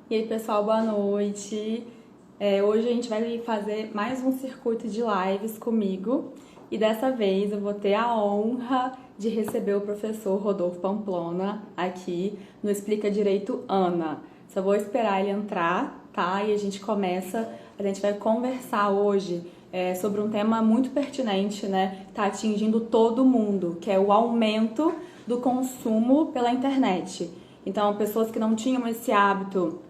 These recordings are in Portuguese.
E aí, pessoal, boa noite. Hoje a gente vai fazer mais um circuito de lives comigo e dessa vez eu vou ter a honra de receber o professor Rodolfo Pamplona aqui no Explica Direito Ana. Só vou esperar ele entrar, tá? E a gente começa. A gente vai conversar hoje sobre um tema muito pertinente, né? Que está atingindo todo mundo, que é o aumento do consumo pela internet. Então, pessoas que não tinham esse hábito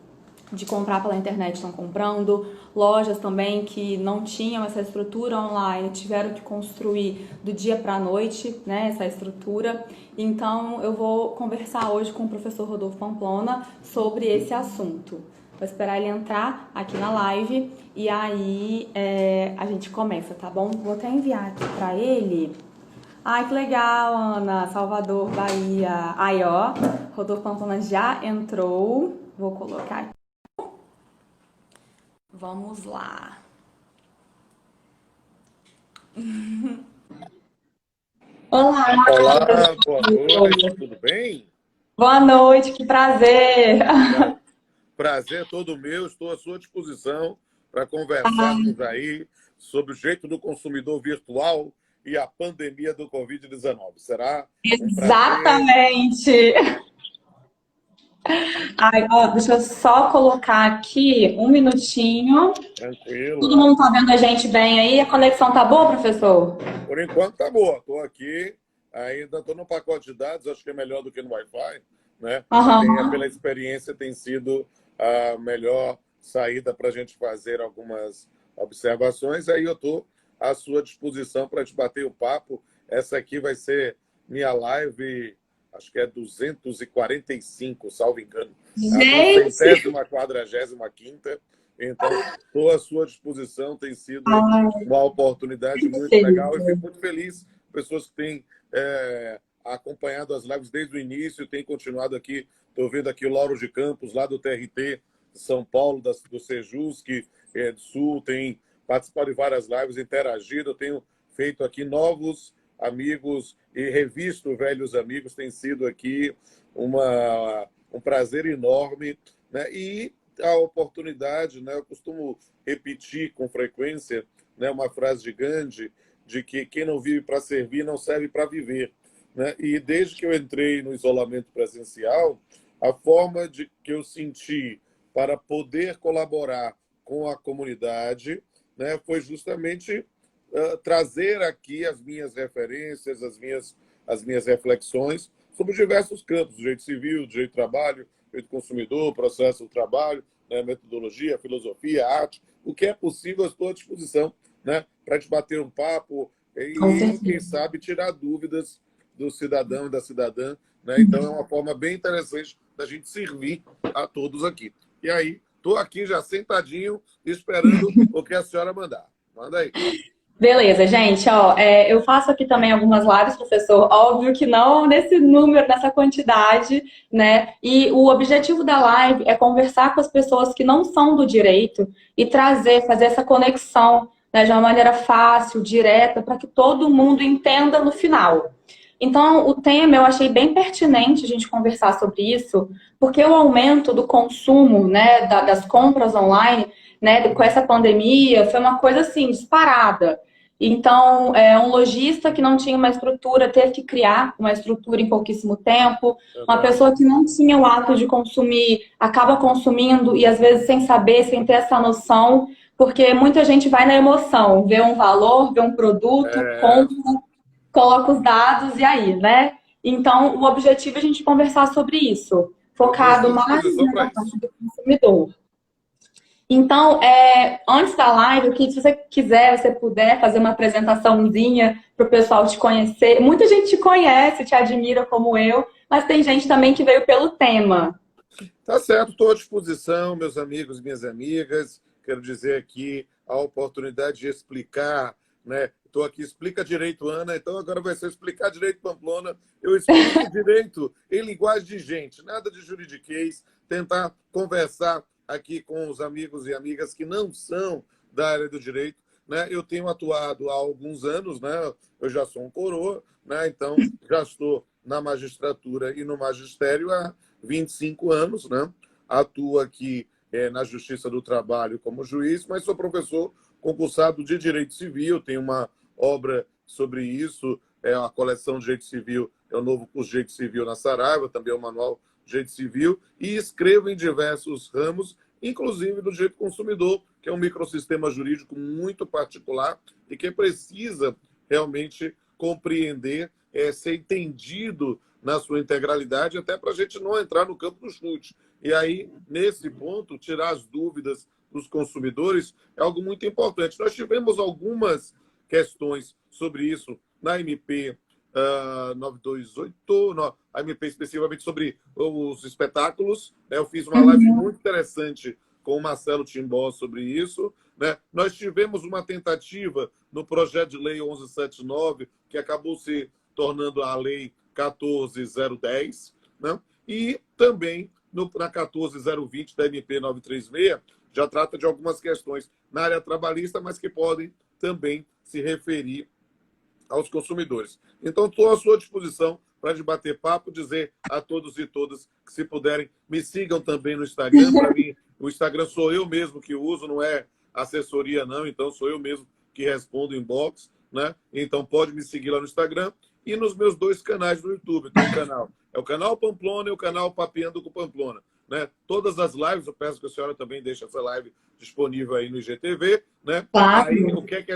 de comprar pela internet estão comprando, lojas também que não tinham essa estrutura online tiveram que construir do dia para a noite, né, essa estrutura. Então eu vou conversar hoje com o professor Rodolfo Pamplona sobre esse assunto. Vou esperar ele entrar aqui na live e aí a gente começa, tá bom? Vou até enviar aqui para ele. Ai, que legal, Ana, Salvador, Bahia. Aí, ó, Rodolfo Pamplona já entrou. Vou colocar aqui. Vamos lá. Olá, Olá, boa noite, tudo bem? boa noite, que prazer. Prazer é todo meu, estou à sua disposição para conversarmos aí sobre o jeito do consumidor virtual e a pandemia do Covid-19. Será um prazer, Exatamente. Ai, ó, deixa eu só colocar aqui um minutinho. Todo tranquilo. mundo tá vendo a gente bem aí? A conexão tá boa, professor? Por enquanto tá boa, estou aqui, ainda estou no pacote de dados, acho que é melhor do que no Wi-Fi, né? Aham. Pela experiência, tem sido a melhor saída para a gente fazer algumas observações. Aí eu estou à sua disposição para te bater o papo. Essa aqui vai ser minha live, acho que é 245, salvo engano, a Gente, 245ª. Então, estou à sua disposição, tem sido ai, uma oportunidade muito legal. Eu perfeito. fico muito feliz, pessoas que têm acompanhado as lives desde o início, têm continuado aqui. Estou vendo aqui o Lauro de Campos, lá do TRT de São Paulo, do Sejus, que é do Sul, tem participado de várias lives, interagido. Eu tenho feito aqui novos amigos e revisto velhos amigos. Tem sido aqui um prazer enorme, né? E a oportunidade, né? Eu costumo repetir com frequência, né, uma frase de Gandhi, de que quem não vive para servir não serve para viver, né? E desde que eu entrei no isolamento presencial, a forma de que eu senti para poder colaborar com a comunidade, né, foi justamente trazer aqui as minhas referências, as minhas reflexões sobre diversos campos, direito civil, direito do trabalho, direito do consumidor, processo do trabalho, né, metodologia, filosofia, arte, o que é possível, eu estou à disposição, né, para te bater um papo Com e, quem certeza. sabe, tirar dúvidas do cidadão e da cidadã. Né? Então, é uma forma bem interessante da gente servir a todos aqui. E aí, estou aqui já sentadinho, esperando o que a senhora mandar. Manda aí. Beleza, gente, ó, eu faço aqui também algumas lives, professor, óbvio que não nesse número, nessa quantidade, né? E o objetivo da live é conversar com as pessoas que não são do direito e fazer essa conexão, né, de uma maneira fácil, direta, para que todo mundo entenda no final. Então, o tema eu achei bem pertinente a gente conversar sobre isso, porque o aumento do consumo, né, das compras online, né, com essa pandemia, foi uma coisa assim, disparada. Então, um lojista que não tinha uma estrutura teve que criar uma estrutura em pouquíssimo tempo. Uma Verdade. pessoa que não tinha o hábito de consumir acaba consumindo e às vezes sem saber, sem ter essa noção, porque muita gente vai na emoção, vê um valor, vê um produto, É, compra, coloca os dados e aí, né? Então, o objetivo é a gente conversar sobre isso, eu estou à focado sua mais disposição nessa para isso. parte do consumidor. Então, antes da live, que se você quiser, você puder fazer uma apresentaçãozinha para o pessoal te conhecer. Muita gente te conhece, te admira como eu, mas tem gente também que veio pelo tema. Tá certo, estou à disposição, meus amigos, minhas amigas. Quero dizer aqui a oportunidade de explicar, né? Estou aqui, explica direito, Ana, então agora vai ser explicar direito, Pamplona. Eu explico direito em linguagem de gente, nada de juridiquês, tentar conversar aqui com os amigos e amigas que não são da área do direito. Né? Eu tenho atuado há alguns anos, né? Eu já sou um coroa, né? Então já estou na magistratura e no magistério há 25 anos, né? atuo aqui na Justiça do Trabalho como juiz, mas sou professor concursado de Direito Civil, tenho uma obra sobre isso, a coleção de Direito Civil, é o novo curso de Direito Civil na Saraiva, também é o manual de Direito Civil, e escrevo em diversos ramos, inclusive do direito consumidor, que é um microsistema jurídico muito particular e que precisa realmente compreender, ser entendido na sua integralidade, até para a gente não entrar no campo do chute. E aí, nesse ponto, tirar as dúvidas dos consumidores é algo muito importante. Nós tivemos algumas questões sobre isso na MP 928, a MP especificamente sobre os espetáculos. Né? Eu fiz uma live muito interessante com o Marcelo Timbó sobre isso. Né? Nós tivemos uma tentativa no projeto de lei 1179, que acabou se tornando a lei 14010, né? E também na 14020 da MP 936, já trata de algumas questões na área trabalhista, mas que podem também se referir aos consumidores. Então, estou à sua disposição para debater papo, dizer a todos e todas que, se puderem, me sigam também no Instagram. Para mim, o Instagram sou eu mesmo que uso, não é assessoria, não. Então, sou eu mesmo que respondo em inbox, né? Então, pode me seguir lá no Instagram e nos meus 2 canais no YouTube. Então, o canal Pamplona e o canal Papeando com Pamplona. Né? Todas as lives, eu peço que a senhora também deixe essa live disponível aí no IGTV, né? Claro. Aí, o que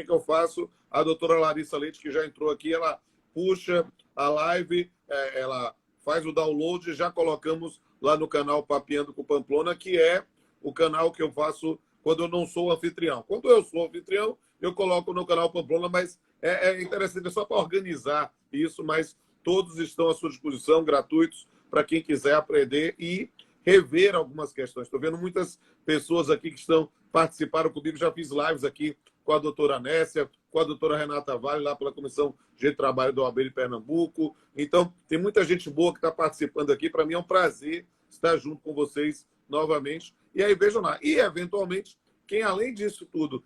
eu faço? A doutora Larissa Leite, que já entrou aqui, ela puxa a live, ela faz o download e já colocamos lá no canal Papeando com Pamplona, que é o canal que eu faço quando eu não sou anfitrião. Quando eu sou anfitrião, eu coloco no canal Pamplona, mas é interessante, é só para organizar isso, mas todos estão à sua disposição, gratuitos, para quem quiser aprender e rever algumas questões. Estou vendo muitas pessoas aqui que participaram comigo, já fiz lives aqui com a doutora Nécia, com a doutora Renata Vale, lá pela Comissão de Trabalho do OAB de Pernambuco. Então, tem muita gente boa que está participando aqui. Para mim é um prazer estar junto com vocês novamente. E aí, vejam lá. E, eventualmente, quem, além disso tudo,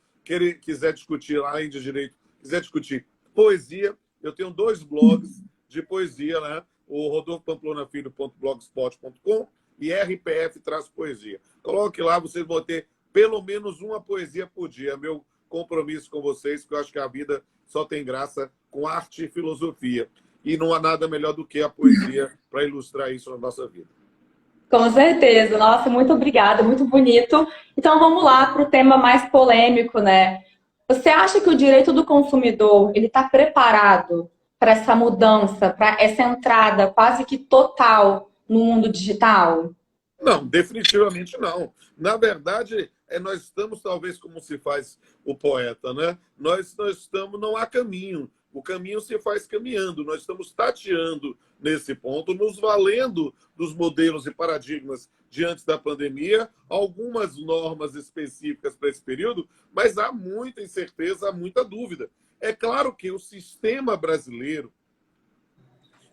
quiser discutir, além de direito, quiser discutir poesia, eu tenho 2 blogs de poesia, né? O rodolfopamplonafilho.blogspot.com e RPF-poesia. Coloque lá, vocês vão ter pelo menos uma poesia por dia. Meu compromisso com vocês, porque eu acho que a vida só tem graça com arte e filosofia. E não há nada melhor do que a poesia para ilustrar isso na nossa vida. Com certeza. Nossa, muito obrigada, muito bonito. Então vamos lá para o tema mais polêmico, né? Você acha que o direito do consumidor ele está preparado para essa mudança, para essa entrada quase que total no mundo digital? Não, definitivamente não. Na verdade, nós estamos, talvez, como se faz o poeta, né? Nós estamos, não há caminho. O caminho se faz caminhando. Nós estamos tateando nesse ponto, nos valendo dos modelos e paradigmas de antes da pandemia, algumas normas específicas para esse período, mas há muita incerteza, há muita dúvida. É claro que o sistema brasileiro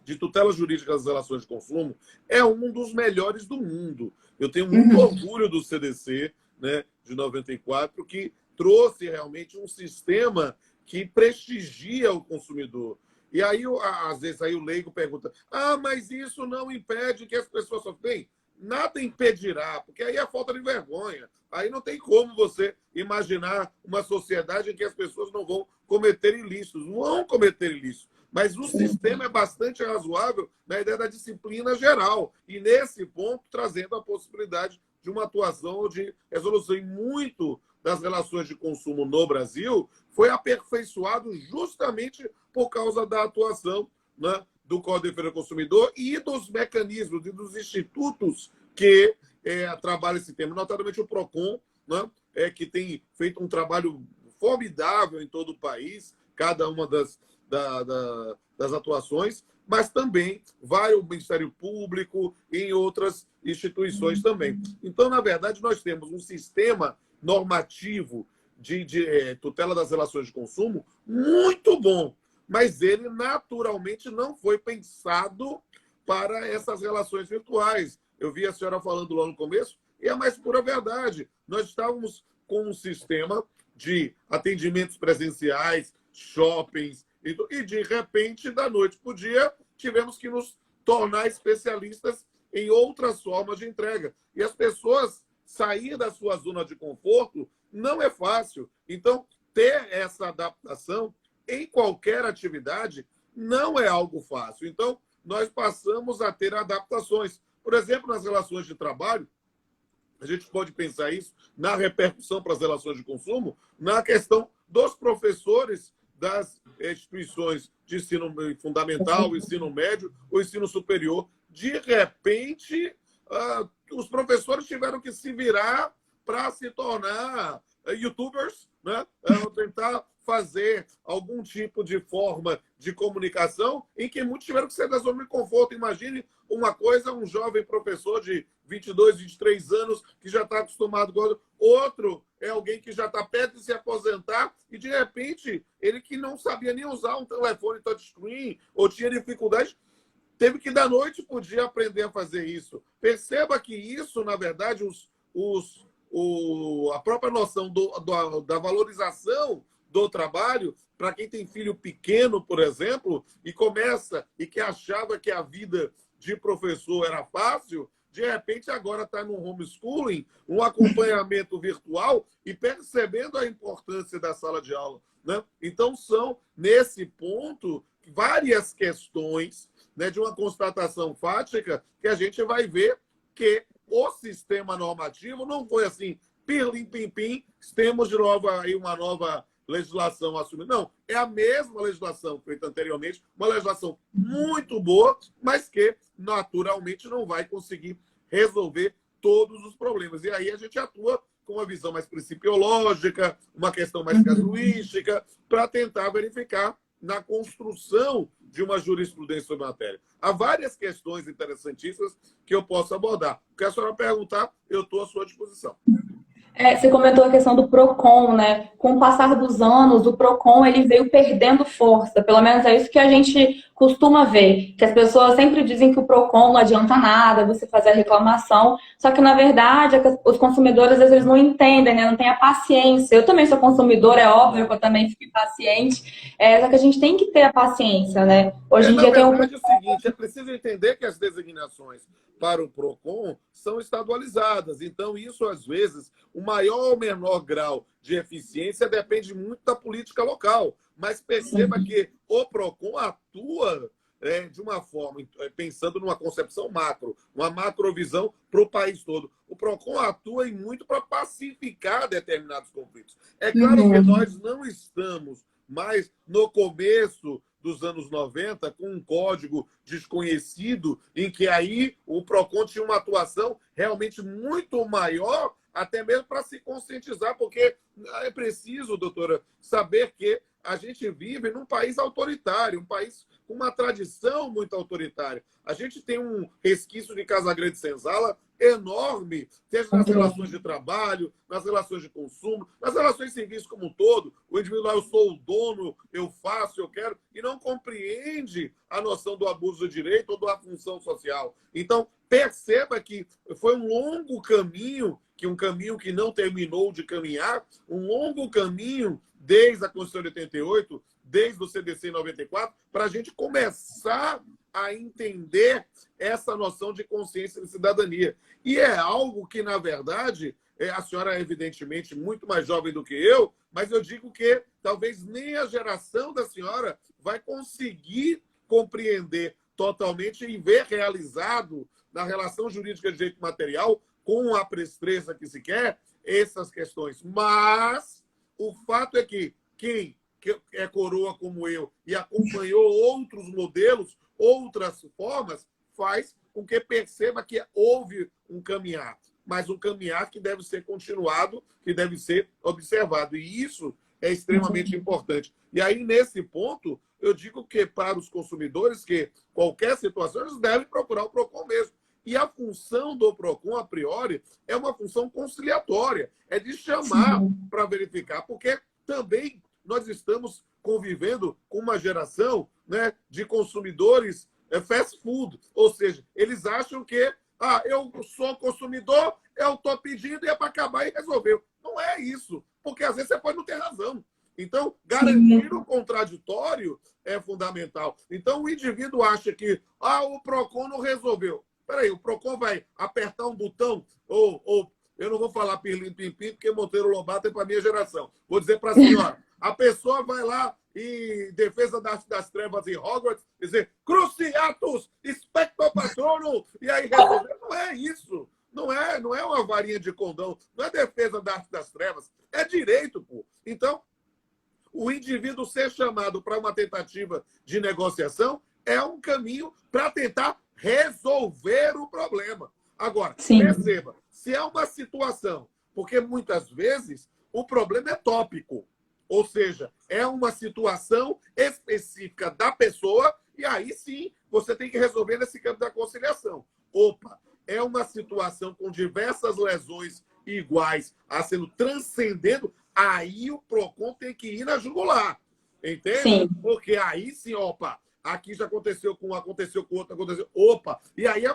de tutela jurídica das relações de consumo é um dos melhores do mundo. Eu tenho muito orgulho do CDC, né, de 94, que trouxe realmente um sistema que prestigia o consumidor. E aí, às vezes, aí o leigo pergunta: mas isso não impede que as pessoas sofrem? Nada impedirá, porque aí é falta de vergonha. Aí não tem como você imaginar uma sociedade em que as pessoas não vão cometer ilícitos. Vão cometer ilícitos. Mas o sistema é bastante razoável na ideia da disciplina geral. E, nesse ponto, trazendo a possibilidade de uma atuação ou de resolução. E muito das relações de consumo no Brasil foi aperfeiçoado justamente por causa da atuação, né, do Código de Defesa do Consumidor e dos mecanismos e dos institutos que trabalham esse tema, notadamente o PROCON, né, que tem feito um trabalho formidável em todo o país, cada uma das atuações, mas também vai o Ministério Público e em outras instituições também. Então, na verdade, nós temos um sistema normativo de tutela das relações de consumo muito bom, mas ele naturalmente não foi pensado para essas relações virtuais. Eu vi a senhora falando lá no começo, e é a mais pura verdade. Nós estávamos com um sistema de atendimentos presenciais, shoppings, e de repente, da noite para o dia, tivemos que nos tornar especialistas em outras formas de entrega. E as pessoas sair da sua zona de conforto não é fácil. Então, ter essa adaptação em qualquer atividade não é algo fácil. Então, nós passamos a ter adaptações. Por exemplo, nas relações de trabalho, a gente pode pensar isso na repercussão para as relações de consumo, na questão dos professores das instituições de ensino fundamental, ensino médio ou ensino superior. De repente, os professores tiveram que se virar para se tornar youtubers, né? Tentar fazer algum tipo de forma de comunicação em que muitos tiveram que sair da zona de conforto. Imagine uma coisa, um jovem professor de 22, 23 anos que já está acostumado com outro, é alguém que já está perto de se aposentar e, de repente, ele que não sabia nem usar um telefone touchscreen ou tinha dificuldade, teve que, da noite para o dia, aprender a fazer isso. Perceba que isso, na verdade, a própria noção da valorização do trabalho, para quem tem filho pequeno, por exemplo, e que achava que a vida de professor era fácil, de repente agora está no homeschooling, um acompanhamento virtual e percebendo a importância da sala de aula, né? Então, são, nesse ponto, várias questões, né, de uma constatação fática que a gente vai ver que o sistema normativo não foi assim, pirlim-pim-pim, temos de novo aí uma nova legislação assumida. Não, é a mesma legislação feita anteriormente, uma legislação muito boa, mas que naturalmente não vai conseguir resolver todos os problemas. E aí a gente atua com uma visão mais principiológica, uma questão mais casuística, para tentar verificar na construção de uma jurisprudência sobre a matéria. Há várias questões interessantíssimas que eu posso abordar. O que a senhora perguntar, eu estou à sua disposição. Você comentou a questão do PROCON, né? Com o passar dos anos, o PROCON ele veio perdendo força. Pelo menos é isso que a gente costuma ver. Que as pessoas sempre dizem que o PROCON não adianta nada, você fazer a reclamação. Só que, na verdade, os consumidores, às vezes, eles não entendem, né? Não têm a paciência. Eu também sou consumidora, é óbvio que eu também fico paciente. Só que a gente tem que ter a paciência, né? Hoje em dia tem Na verdade, é o seguinte, é preciso entender que as designações para o PROCON são estadualizadas. Então, isso, às vezes, o maior ou menor grau de eficiência depende muito da política local. Mas perceba que o PROCON atua de uma forma, pensando numa concepção macro, uma macrovisão para o país todo. O PROCON atua muito para pacificar determinados conflitos. É claro que nós não estamos mais no começo dos anos 90, com um código desconhecido, em que aí o PROCON tinha uma atuação realmente muito maior, até mesmo para se conscientizar, porque é preciso, doutora, saber que a gente vive num país autoritário, um país com uma tradição muito autoritária. A gente tem um resquício de Casagrande Senzala enorme, seja nas relações de trabalho, nas relações de consumo, nas relações civis como um todo. O indivíduo, eu sou o dono, eu faço, eu quero, e não compreende a noção do abuso de direito ou da função social. Então, perceba que foi um longo caminho, um caminho que não terminou de caminhar, um longo caminho desde a Constituição de 88, desde o CDC em 94, para a gente começar a entender essa noção de consciência de cidadania. E é algo que, na verdade, a senhora é evidentemente muito mais jovem do que eu, mas eu digo que talvez nem a geração da senhora vai conseguir compreender totalmente e ver realizado na relação jurídica de direito material, com a presteza que se quer, essas questões. Mas o fato é que quem é coroa como eu e acompanhou outros modelos, outras formas, faz com que perceba que houve um caminhar, mas um caminhar que deve ser continuado, que deve ser observado. E isso é extremamente importante. E aí, nesse ponto, eu digo que para os consumidores, que qualquer situação, eles devem procurar o PROCON mesmo. E a função do PROCON, a priori, é uma função conciliatória, é de chamar para verificar, porque também nós estamos convivendo com uma geração, né, de consumidores fast food, ou seja, eles acham que eu sou consumidor, eu estou pedindo e é para acabar e resolveu. Não é isso, porque às vezes você pode não ter razão. Então, garantir o contraditório é fundamental. Então, o indivíduo acha que o PROCON não resolveu. Peraí, o PROCON vai apertar um botão, ou eu não vou falar pirlim-pim-pim, porque Monteiro Lobato é para a minha geração. Vou dizer para a senhora, a pessoa vai lá em defesa das trevas em Hogwarts, dizer Cruciatus, Spector Patronum, e aí resolver. Não é isso. Não é uma varinha de condão, não é defesa da arte das trevas, é direito, pô. Então, o indivíduo ser chamado para uma tentativa de negociação é um caminho para tentar resolver o problema. Agora, Sim. perceba, se é uma situação, porque muitas vezes o problema é tópico, ou seja, é uma situação específica da pessoa, e aí sim você tem que resolver nesse campo da conciliação. Opa, é uma situação com diversas lesões iguais a sendo transcendendo, aí o PROCON tem que ir na jugular. Entende? Sim. Porque aí sim, opa, aqui já aconteceu com outro, aconteceu. Opa! E aí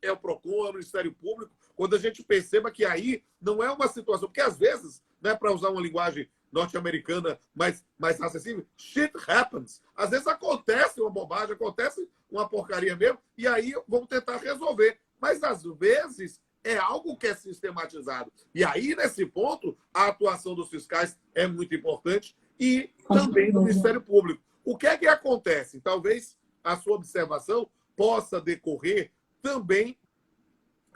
é o PROCON, é o Ministério Público, quando a gente perceba que aí não é uma situação, porque às vezes, né, para usar uma linguagem norte-americana mais acessível, shit happens. Às vezes acontece uma bobagem, acontece uma porcaria mesmo, e aí vamos tentar resolver. Mas às vezes é algo que é sistematizado. E aí, nesse ponto, a atuação dos fiscais é muito importante e também do Ministério Público. O que é que acontece? Talvez a sua observação possa decorrer também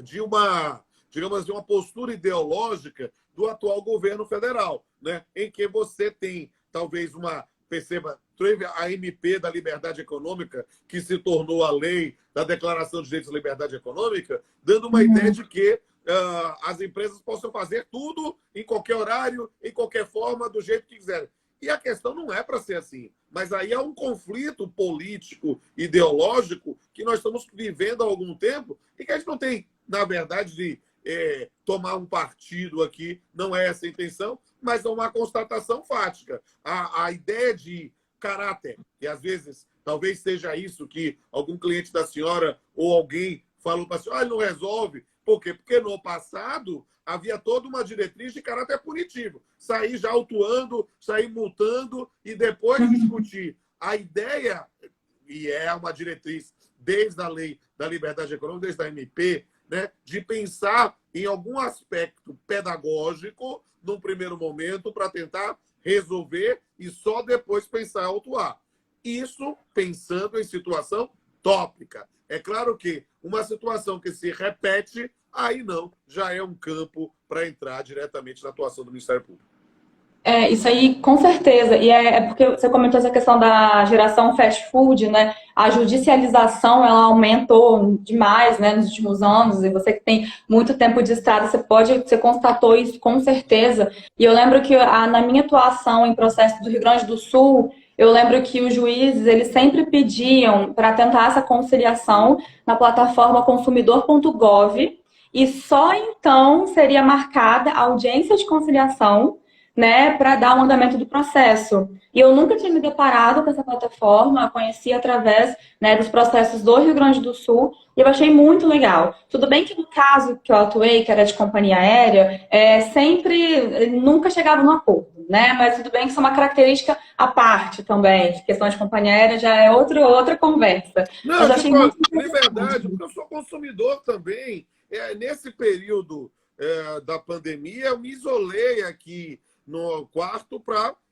de uma, digamos, de uma postura ideológica do atual governo federal, né? Em que você tem, talvez, perceba, teve a MP da Liberdade Econômica, que se tornou a lei da Declaração de Direitos da Liberdade Econômica, dando uma ideia de que as empresas possam fazer tudo em qualquer horário, em qualquer forma, do jeito que quiserem. E a questão não é para ser assim. Mas aí é um conflito político, ideológico, que nós estamos vivendo há algum tempo e que a gente não tem, na verdade, de tomar um partido aqui. Não é essa a intenção, mas é uma constatação fática. A ideia de caráter, que às vezes talvez seja isso que algum cliente da senhora ou alguém falou para a senhora, não resolve. Por quê? Porque no passado havia toda uma diretriz de caráter punitivo. Sair já autuando, sair multando e depois discutir. A ideia, e é uma diretriz desde a lei da liberdade econômica, desde a MP, né, de pensar em algum aspecto pedagógico num primeiro momento para tentar resolver e só depois pensar em autuar. Isso pensando em situação tópica. É claro que uma situação que se repete, aí não, já é um campo para entrar diretamente na atuação do Ministério Público. Isso aí, com certeza. E é porque você comentou essa questão da geração fast food, né? A judicialização, ela aumentou demais, né, nos últimos anos. E você que tem muito tempo de estrada, você constatou isso com certeza. E eu lembro que na minha atuação em processo do Rio Grande do Sul, eu lembro que os juízes, eles sempre pediam para tentar essa conciliação na plataforma consumidor.gov e só então seria marcada a audiência de conciliação, né, para dar o andamento do processo. E eu nunca tinha me deparado com essa plataforma, a conheci através, né, dos processos do Rio Grande do Sul, e eu achei muito legal. Tudo bem que no caso que eu atuei, que era de companhia aérea, sempre, nunca chegava no acordo, né, mas tudo bem que isso é uma característica à parte também, questão de companhia aérea já é outra conversa. Não, Mas eu achei muito de verdade, porque eu sou consumidor também. Nesse período da pandemia, eu me isolei aqui no quarto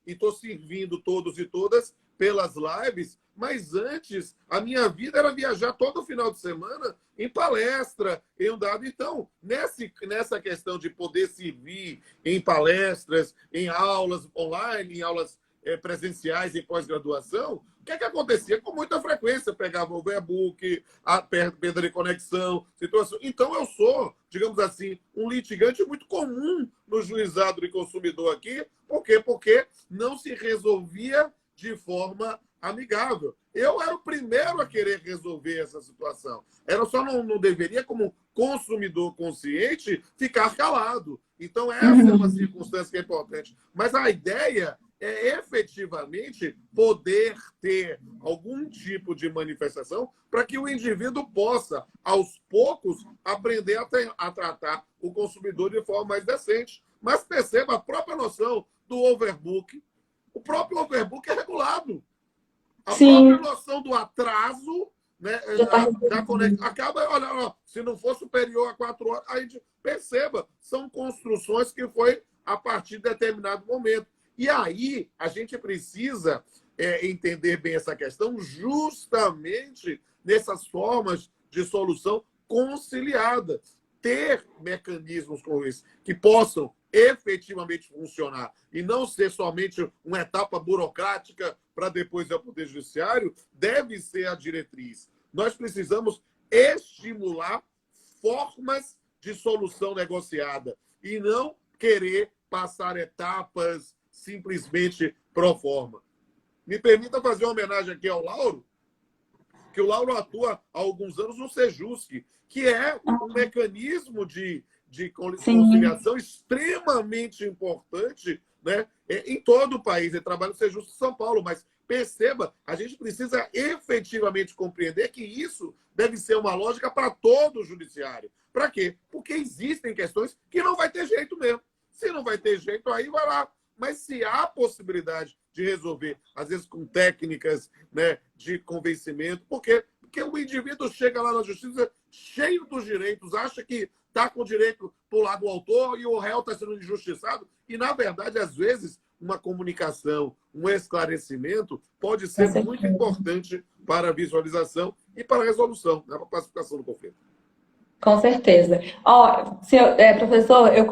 e estou servindo todos e todas pelas lives, mas antes a minha vida era viajar todo final de semana em palestra, em um dado. Então, nessa questão de poder servir em palestras, em aulas online, em aulas presenciais em pós-graduação, o que é que acontecia? Com muita frequência, eu pegava o overbook, a perda de conexão, situação. Então, eu sou, digamos assim, um litigante muito comum no juizado de consumidor aqui. Por quê? Porque não se resolvia de forma amigável. Eu era o primeiro a querer resolver essa situação. Eu só não deveria, como consumidor consciente, ficar calado. Então, essa é uma circunstância que é importante. Mas a ideia é efetivamente poder ter algum tipo de manifestação para que o indivíduo possa, aos poucos, aprender a tratar o consumidor de forma mais decente. Mas perceba a própria noção do overbook. O próprio overbook é regulado. A Sim. própria noção do atraso, né? Já está Já conecta. Acaba, olha, se não for superior a 4 horas, a gente perceba, são construções que foi a partir de determinado momento. E aí a gente precisa entender bem essa questão justamente nessas formas de solução conciliada. Ter mecanismos como esse que possam efetivamente funcionar e não ser somente uma etapa burocrática para depois ir ao Poder Judiciário, deve ser a diretriz. Nós precisamos estimular formas de solução negociada e não querer passar etapas simplesmente pro forma. Me permita fazer uma homenagem aqui ao Lauro, que o Lauro atua há alguns anos no Sejusc, que é um mecanismo de conciliação extremamente importante, né, em todo o país. Ele trabalha no Sejusc em São Paulo, mas perceba, a gente precisa efetivamente compreender que isso deve ser uma lógica para todo o judiciário. Para quê? Porque existem questões que não vai ter jeito mesmo. Se não vai ter jeito, aí vai lá. Mas se há possibilidade de resolver, às vezes com técnicas, né, de convencimento, porque o indivíduo chega lá na justiça cheio dos direitos, acha que está com o direito para o lado do autor e o réu está sendo injustiçado. E, na verdade, às vezes, uma comunicação, um esclarecimento pode ser muito importante para a visualização e para a resolução, né, para a pacificação do conflito. Com certeza. Professor, eu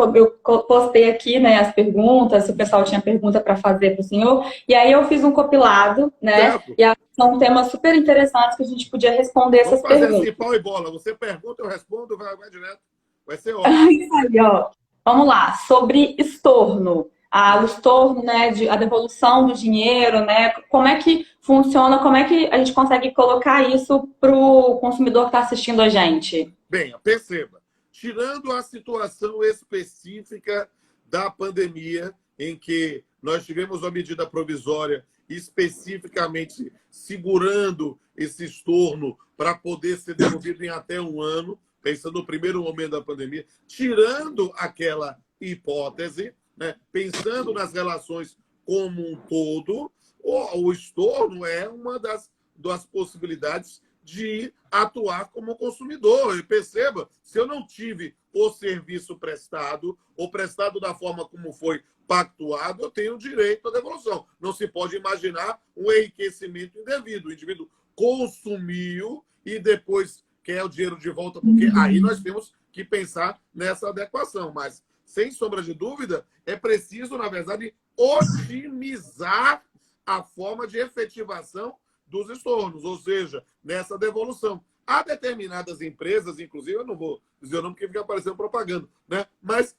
postei aqui, né, as perguntas, se o pessoal tinha pergunta para fazer para o senhor, e aí eu fiz um compilado, né? Certo. E são temas super interessantes que a gente podia responder essas perguntas. Vamos fazer assim, pau e bola. Você pergunta, eu respondo, vai direto. Vai ser ótimo. Isso aí, ó. Vamos lá, sobre estorno. O estorno, né, a devolução do dinheiro, né? Como é que funciona, como é que a gente consegue colocar isso para o consumidor que está assistindo a gente? Bem, perceba, tirando a situação específica da pandemia, em que nós tivemos uma medida provisória especificamente segurando esse estorno para poder ser devolvido em até 1 ano, pensando no primeiro momento da pandemia, tirando aquela hipótese, né, pensando nas relações como um todo, o estorno é uma das possibilidades de atuar como consumidor. E perceba, se eu não tive o serviço prestado, ou prestado da forma como foi pactuado, eu tenho direito à devolução. Não se pode imaginar um enriquecimento indevido. O indivíduo consumiu e depois quer o dinheiro de volta, porque aí nós temos que pensar nessa adequação. Mas, sem sombra de dúvida, é preciso, na verdade, otimizar a forma de efetivação dos estornos, ou seja, nessa devolução. Há determinadas empresas, inclusive, eu não vou dizer o nome porque fica aparecendo propaganda, né? Mas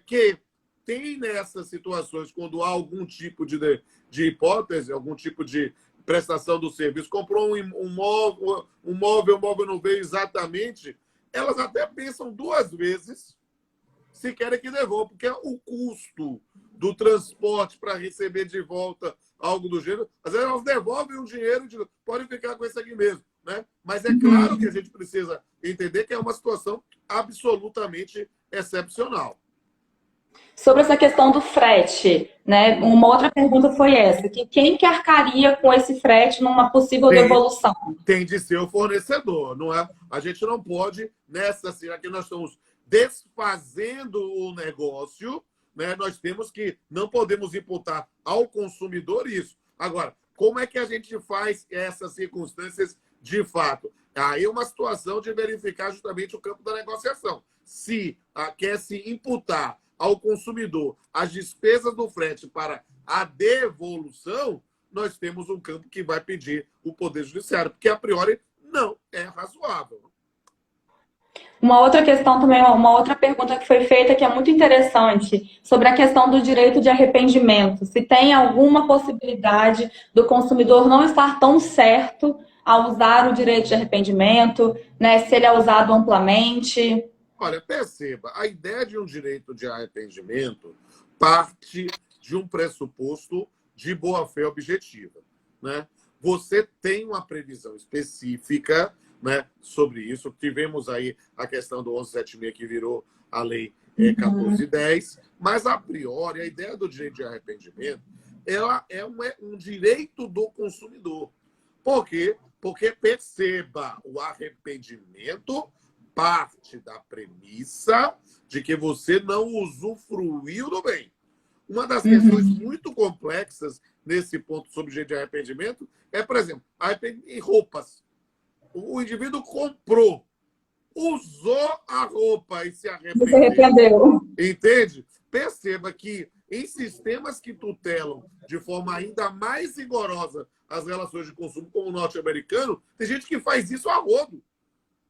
que tem nessas situações, quando há algum tipo de hipótese, algum tipo de prestação do serviço, comprou um móvel, o móvel não veio exatamente, elas até pensam 2 vezes se querem que devolva, porque o custo do transporte para receber de volta algo do gênero, às vezes elas devolvem o dinheiro e dizem, pode ficar com esse aqui mesmo, né? Mas é claro que a gente precisa entender que é uma situação absolutamente excepcional. Sobre essa questão do frete, né? Uma outra pergunta foi essa, que quem que arcaria com esse frete numa possível devolução? Tem de ser o fornecedor, não é? A gente não pode, nessa assim, aqui nós estamos desfazendo o negócio, né? Nós temos que, não podemos imputar ao consumidor isso. Agora, como é que a gente faz essas circunstâncias de fato? Aí é uma situação de verificar justamente o campo da negociação. Se quer se imputar ao consumidor as despesas do frete para a devolução, nós temos um campo que vai pedir o Poder Judiciário, porque a priori não é razoável. Uma outra questão também, uma outra pergunta que foi feita que é muito interessante, sobre a questão do direito de arrependimento. Se tem alguma possibilidade do consumidor não estar tão certo ao usar o direito de arrependimento, né? Se ele é usado amplamente. Olha, perceba, a ideia de um direito de arrependimento parte de um pressuposto de boa-fé objetiva, né? Você tem uma previsão específica, né, sobre isso. Tivemos aí a questão do 1176, que virou a lei 1410, mas, a priori, a ideia do direito de arrependimento ela é um direito do consumidor. Porque Porque perceba, o arrependimento parte da premissa de que você não usufruiu do bem. Uma das questões muito complexas nesse ponto sobre o jeito de arrependimento é, por exemplo, arrependimento em roupas. O indivíduo comprou, usou a roupa e se Você arrependeu. arrependeu. Entende? Perceba que em sistemas que tutelam de forma ainda mais rigorosa as relações de consumo, como o norte-americano, tem gente que faz isso a rodo.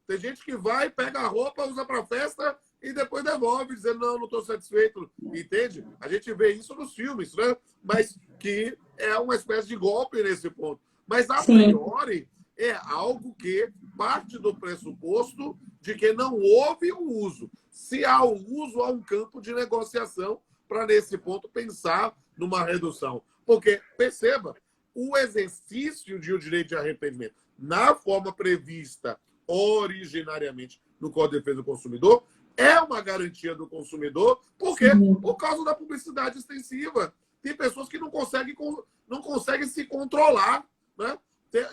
Tem gente que vai, pega a roupa, usa para festa e depois devolve, dizendo, não estou satisfeito. Entende? A gente vê isso nos filmes, né? Mas que é uma espécie de golpe nesse ponto. Mas, a priori, é algo que parte do pressuposto de que não houve o uso. Se há o uso, há um campo de negociação para, nesse ponto, pensar numa redução. Porque, perceba, o exercício de um direito de arrependimento na forma prevista originariamente no Código de Defesa do Consumidor é uma garantia do consumidor, porque por causa da publicidade extensiva. Tem pessoas que não conseguem se controlar, né?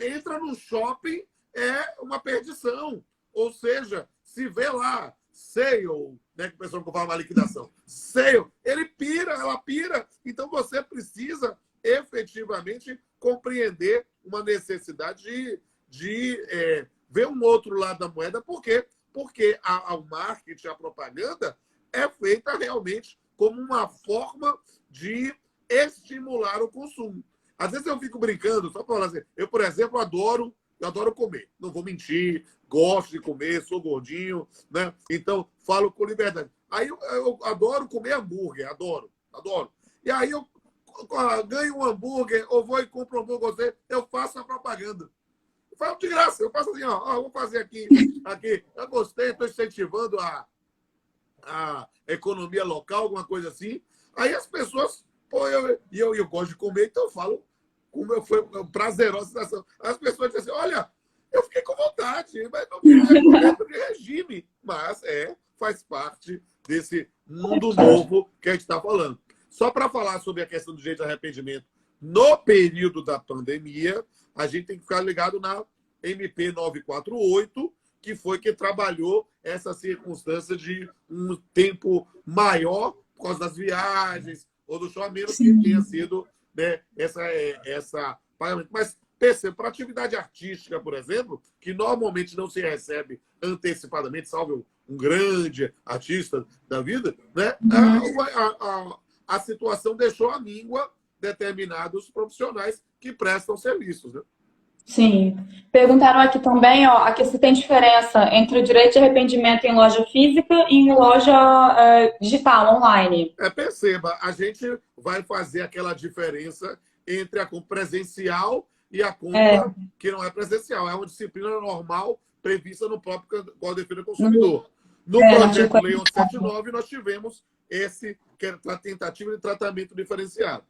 Entra no shopping, é uma perdição. Ou seja, se vê lá, sale, né, que o pessoal fala uma liquidação, sale, ele pira, ela pira. Então você precisa efetivamente compreender uma necessidade de ver um outro lado da moeda. Por quê? Porque o marketing, a propaganda, é feita realmente como uma forma de estimular o consumo. Às vezes eu fico brincando, só para falar assim, eu, por exemplo, adoro comer. Não vou mentir, gosto de comer, sou gordinho, né? Então, falo com liberdade. Aí eu adoro comer hambúrguer, adoro. E aí eu ganho um hambúrguer, ou vou e compro um hambúrguer, eu faço a propaganda. Eu faço de graça, eu faço assim, ó, vou fazer aqui. Eu gostei, estou incentivando a economia local, alguma coisa assim. Aí as pessoas, eu gosto de comer, então eu falo como foi prazerosa sensação. As pessoas dizem assim, olha, eu fiquei com vontade, mas não queria comer de regime. Mas faz parte desse mundo novo que a gente está falando. Só para falar sobre a questão do direito de arrependimento, no período da pandemia, a gente tem que ficar ligado na MP 948, que foi que trabalhou essa circunstância de um tempo maior por causa das viagens ou do show, a menos que tenha sido, né, essa pagamento. Mas perceba, para atividade artística, por exemplo, que normalmente não se recebe antecipadamente, salvo um grande artista da vida, né, a situação deixou à míngua determinados profissionais que prestam serviços, né? Sim. Perguntaram aqui também, ó, aqui se tem diferença entre o direito de arrependimento em loja física e em loja digital, online. Perceba, a gente vai fazer aquela diferença entre a compra presencial e a compra que não é presencial. É uma disciplina normal prevista no próprio Código de Defesa do Consumidor. No projeto Lei 1179, nós tivemos que é a tentativa de tratamento diferenciado.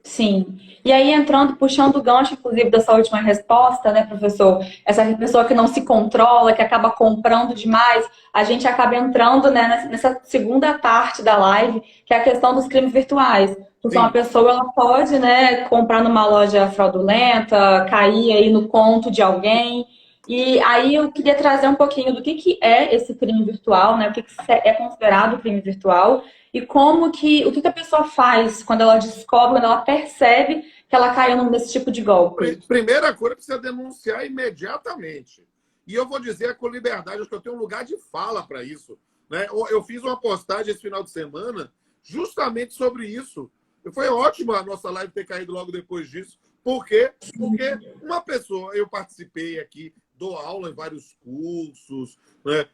Sim. E aí, puxando o gancho, inclusive, da sua última resposta, né, professor? Essa pessoa que não se controla, que acaba comprando demais, a gente acaba entrando, né, nessa segunda parte da live, que é a questão dos crimes virtuais. Porque uma pessoa ela pode, né, comprar numa loja fraudulenta, cair aí no conto de alguém. E aí eu queria trazer um pouquinho do que é esse crime virtual, né? O que é considerado crime virtual e o que a pessoa faz quando ela descobre, quando ela percebe que ela caiu nesse tipo de golpe. Primeira coisa, precisa denunciar imediatamente. E eu vou dizer com liberdade, acho que eu tenho um lugar de fala para isso, né? Eu fiz uma postagem esse final de semana justamente sobre isso. Foi ótimo a nossa live ter caído logo depois disso. Por quê? Porque uma pessoa, eu participei aqui, dou aula em vários cursos, né,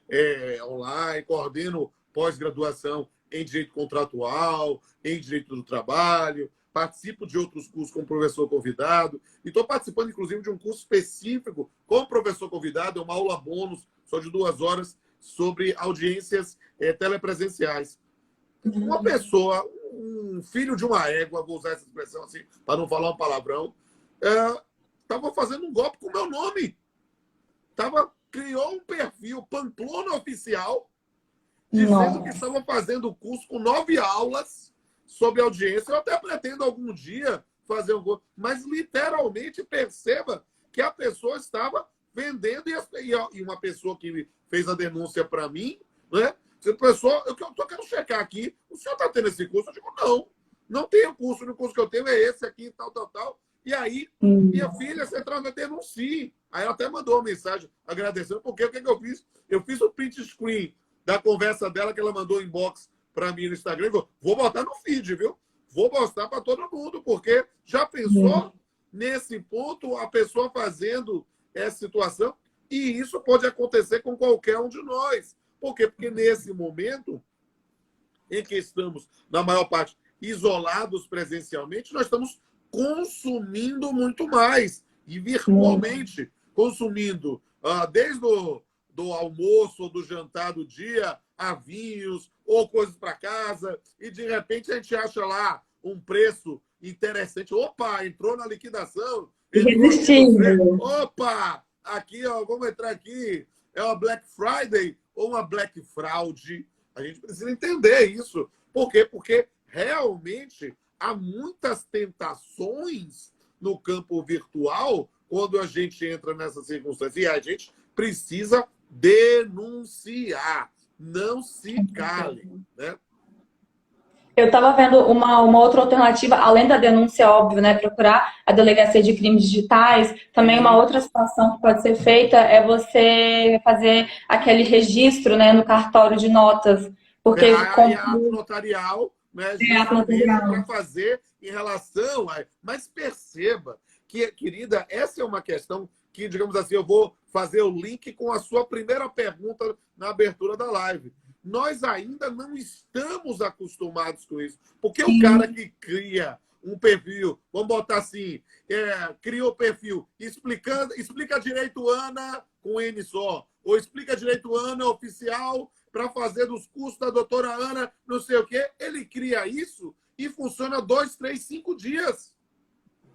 online, coordeno pós-graduação em direito contratual, em direito do trabalho, participo de outros cursos como professor convidado, e estou participando, inclusive, de um curso específico como professor convidado, é uma aula bônus, só de 2 horas, sobre audiências telepresenciais. Uma pessoa, um filho de uma égua, vou usar essa expressão assim, para não falar um palavrão, estava fazendo um golpe com o meu nome. Criou um perfil Pamplona Oficial, dizendo que estava fazendo o curso com 9 aulas sobre audiência. Eu até pretendo algum dia fazer um curso, mas literalmente perceba que a pessoa estava vendendo e uma pessoa que fez a denúncia para mim, né? Se a pessoa, eu quero checar aqui, o senhor está tendo esse curso? Eu digo, não tenho curso, o curso que eu tenho é esse aqui, tal, tal, tal. E aí, minha filha, você denuncie. Aí ela até mandou uma mensagem agradecendo, porque o que eu fiz? Eu fiz o print screen da conversa dela que ela mandou inbox para mim no Instagram. Vou botar no feed, viu? Vou mostrar para todo mundo, porque já pensou nesse ponto a pessoa fazendo essa situação? E isso pode acontecer com qualquer um de nós. Por quê? Porque nesse momento em que estamos, na maior parte, isolados presencialmente, nós estamos consumindo muito mais. E virtualmente, consumindo desde do almoço ou do jantar do dia, a vinhos ou coisas para casa, e de repente a gente acha lá um preço interessante. Opa, entrou na liquidação. Irresistível. Opa, aqui, ó, vamos entrar aqui. É uma Black Friday ou uma Black Fraud? A gente precisa entender isso. Por quê? Porque realmente há muitas tentações no campo virtual quando a gente entra nessa circunstância. E a gente precisa denunciar. Não se cale, né? Eu estava vendo uma outra alternativa, além da denúncia, óbvio, né? Procurar a delegacia de crimes digitais. Também uma outra situação que pode ser feita é você fazer aquele registro, né, no cartório de notas. Porque ato notarial, né, justamente para fazer em relação a... Mas perceba que, querida, essa é uma questão que, digamos assim, eu vou fazer o link com a sua primeira pergunta na abertura da live. Nós ainda não estamos acostumados com isso. Porque o cara que cria um perfil, vamos botar assim, criou perfil, explica direito Ana com N só, ou explica direito Ana oficial para fazer dos cursos da doutora Ana, não sei o quê. Ele cria isso e funciona 2, 3, 5 dias.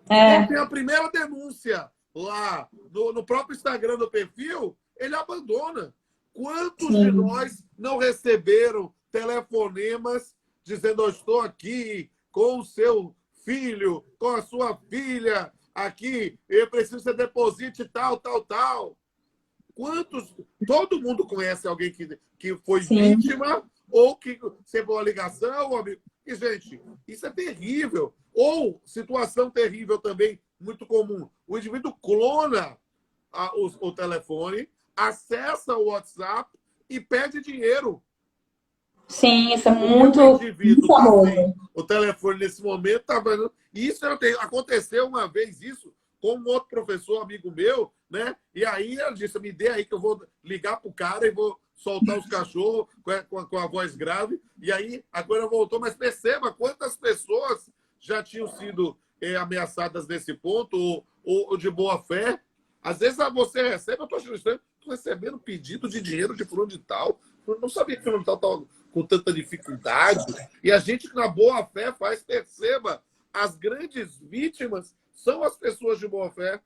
Quando tem a primeira denúncia lá no próprio Instagram do perfil, ele abandona. Quantos de nós não receberam telefonemas dizendo: eu estou aqui com o seu filho, com a sua filha, aqui, eu preciso que você deposite tal, tal, tal. Quantos? Todo mundo conhece alguém que foi vítima ou que recebeu uma ligação. E, gente, isso é terrível. Ou, situação terrível também, muito comum, o indivíduo clona o telefone, acessa o WhatsApp e pede dinheiro. Sim, isso é muito famoso. O telefone nesse momento está vendo. Isso aconteceu uma vez isso com um outro professor amigo meu, né? E aí ele disse: me dê aí que eu vou ligar pro cara e vou soltar os cachorros com a voz grave. E aí a coisa voltou. Mas perceba quantas pessoas já tinham sido ameaçadas nesse ponto ou de boa fé. Às vezes você recebe, eu estou achando estranho, recebendo pedido de dinheiro de fulano de tal. Eu não sabia que fulano de tal estava com tanta dificuldade. E a gente, na boa fé, perceba, as grandes vítimas são as pessoas de boa fé,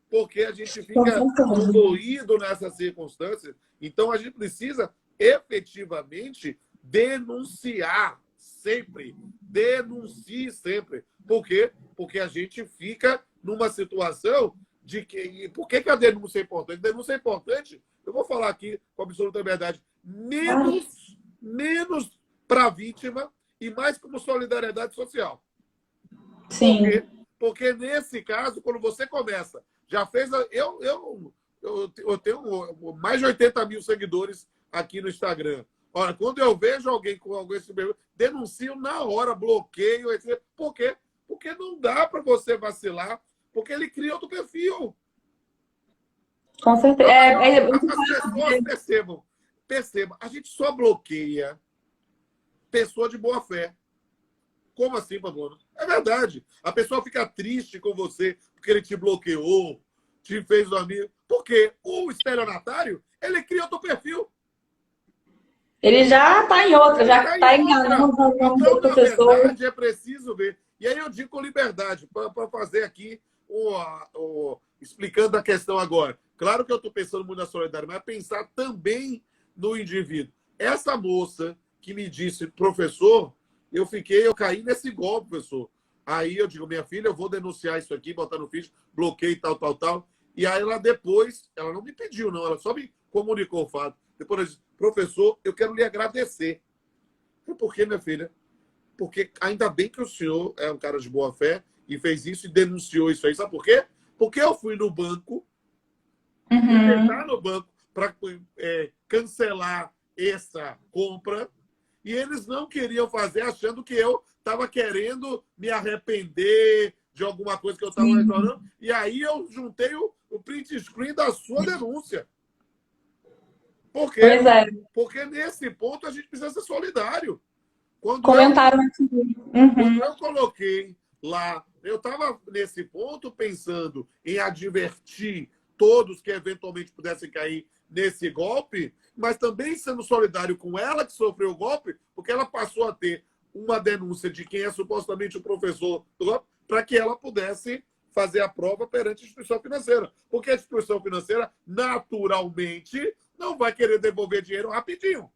porque a gente fica doído nessas circunstâncias. Então, a gente precisa efetivamente denunciar sempre. Denuncie sempre. Por quê? Porque a gente fica numa situação de que... Por que a denúncia é importante? A denúncia é importante, eu vou falar aqui com absoluta verdade, menos para a vítima e mais como solidariedade social. Sim. Por quê? Porque nesse caso, quando você começa, já fez... Eu tenho mais de 80 mil seguidores aqui no Instagram. Olha, quando eu vejo alguém com algum denuncio na hora, bloqueio, etc. Por quê? Porque não dá para você vacilar, porque ele cria outro perfil. Com certeza. As pessoas percebam, a gente só bloqueia pessoa de boa fé. Como assim, Pamplona? É verdade. A pessoa fica triste com você porque ele te bloqueou, te fez um amigo. Por quê? O estelionatário, ele cria outro perfil. ele já está em outra, já está enganando outra pessoa. Na verdade, é preciso ver. E aí eu digo com liberdade, para fazer aqui, explicando a questão agora. Claro que eu estou pensando muito na solidariedade, mas pensar também no indivíduo. Essa moça que me disse: professor, eu caí nesse golpe, professor. Aí eu digo: minha filha, eu vou denunciar isso aqui, botar no ficha, bloqueio, tal, tal, tal. E aí ela depois, ela não me pediu, não, ela só me comunicou o fato. Depois ela disse, professor, eu quero lhe agradecer. Por quê, minha filha? Porque ainda bem que o senhor é um cara de boa fé e fez isso e denunciou isso aí. Sabe por quê? Porque eu fui no banco, fui tentar no banco para cancelar essa compra e eles não queriam fazer, achando que eu estava querendo me arrepender de alguma coisa que eu estava ignorando. E aí eu juntei o print screen da sua denúncia. Por quê? Pois é. Porque nesse ponto a gente precisa ser solidário. Comentaram aqui. Quando eu coloquei lá, eu estava nesse ponto pensando em advertir todos que eventualmente pudessem cair nesse golpe, mas também sendo solidário com ela que sofreu o golpe, porque ela passou a ter uma denúncia de quem é supostamente o professor do golpe, para que ela pudesse fazer a prova perante a instituição financeira. Porque a instituição financeira, naturalmente, não vai querer devolver dinheiro rapidinho.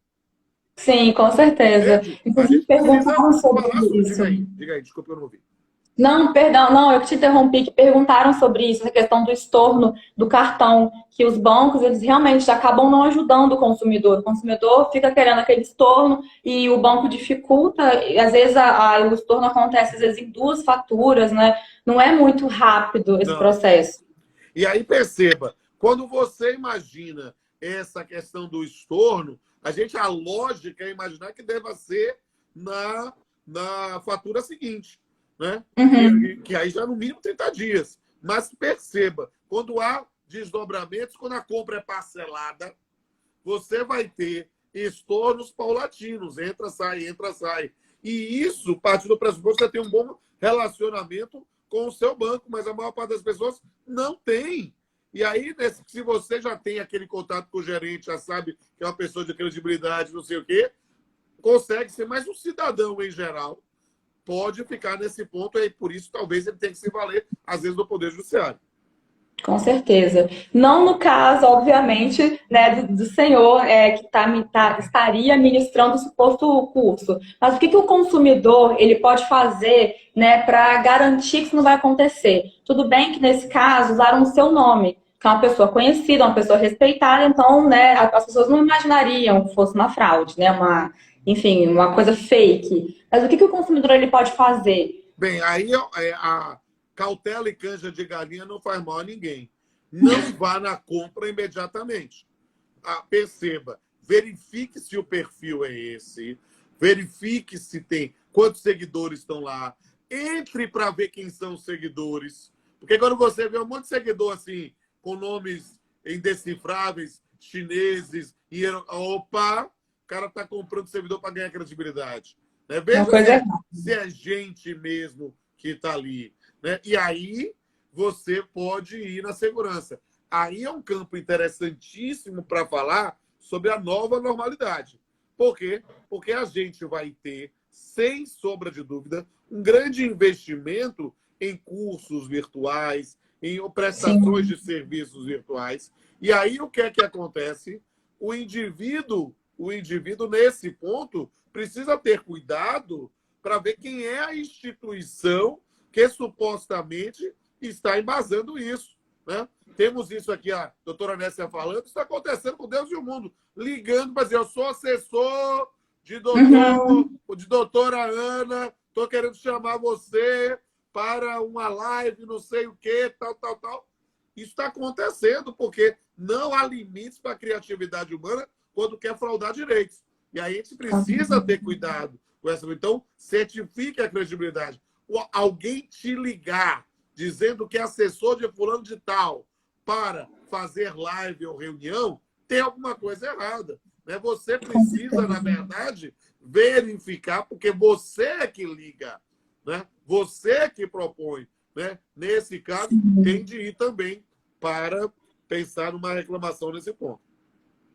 Sim, com certeza. Entende? A Inclusive, gente precisa perguntaram sobre falar sobre... isso. Diga aí, desculpa, eu não ouvi. Não, perdão, não, eu te interrompi, que perguntaram sobre isso, a questão do estorno do cartão, que os bancos, eles realmente acabam não ajudando o consumidor fica querendo aquele estorno e o banco dificulta, e às vezes o estorno acontece às vezes em 2 faturas, né? Não é muito rápido esse processo. E aí perceba, quando você imagina essa questão do estorno, a lógica é imaginar que deva ser na fatura seguinte. Né? Que aí já no mínimo 30 dias. Mas perceba, quando há desdobramentos, quando a compra é parcelada, você vai ter estornos paulatinos, entra, sai. E isso parte do pressuposto que você tem um bom relacionamento com o seu banco, mas a maior parte das pessoas não tem. E aí, se você já tem aquele contato com o gerente, já sabe que é uma pessoa de credibilidade, não sei o quê, consegue ser mais um cidadão em geral. Pode ficar nesse ponto, e por isso talvez ele tenha que se valer, às vezes, do Poder Judiciário. Com certeza. Não no caso, obviamente, né, do senhor que estaria ministrando o suposto curso. Mas o que o consumidor ele pode fazer, né, para garantir que isso não vai acontecer? Tudo bem que, nesse caso, usaram o seu nome, que é uma pessoa conhecida, uma pessoa respeitada, então, né, as pessoas não imaginariam que fosse uma fraude, né, enfim, uma coisa fake. Mas o que o consumidor ele pode fazer? Bem, aí a cautela e canja de galinha não faz mal a ninguém. Não vá na compra imediatamente. Perceba, verifique se o perfil é esse, verifique se tem, quantos seguidores estão lá, entre para ver quem são os seguidores. Porque quando você vê um monte de seguidor assim, com nomes indecifráveis, chineses, opa, o cara está comprando servidor para ganhar credibilidade. Né? Veja se é gente mesmo que está ali. Né? E aí você pode ir na segurança. Aí é um campo interessantíssimo para falar sobre a nova normalidade. Por quê? Porque a gente vai ter, sem sombra de dúvida, um grande investimento em cursos virtuais, em prestações de serviços virtuais. E aí o que é que acontece? O indivíduo, nesse ponto, precisa ter cuidado para ver quem é a instituição que supostamente está embasando isso. Né? Temos isso aqui, a doutora Nessia falando, isso está acontecendo com Deus e o mundo, ligando para dizer, eu sou assessor de doutora Ana, estou querendo chamar você para uma live, não sei o quê, tal. Isso está acontecendo porque não há limites para a criatividade humana quando quer fraudar direitos. E aí a gente precisa ter cuidado com essa. Então, certifique a credibilidade. Alguém te ligar dizendo que é assessor de fulano de tal para fazer live ou reunião, tem alguma coisa errada. Né? Você precisa, na verdade, verificar, porque você é que liga. Né? Você é que propõe. Né? Nesse caso, tem de ir também para pensar numa reclamação nesse ponto.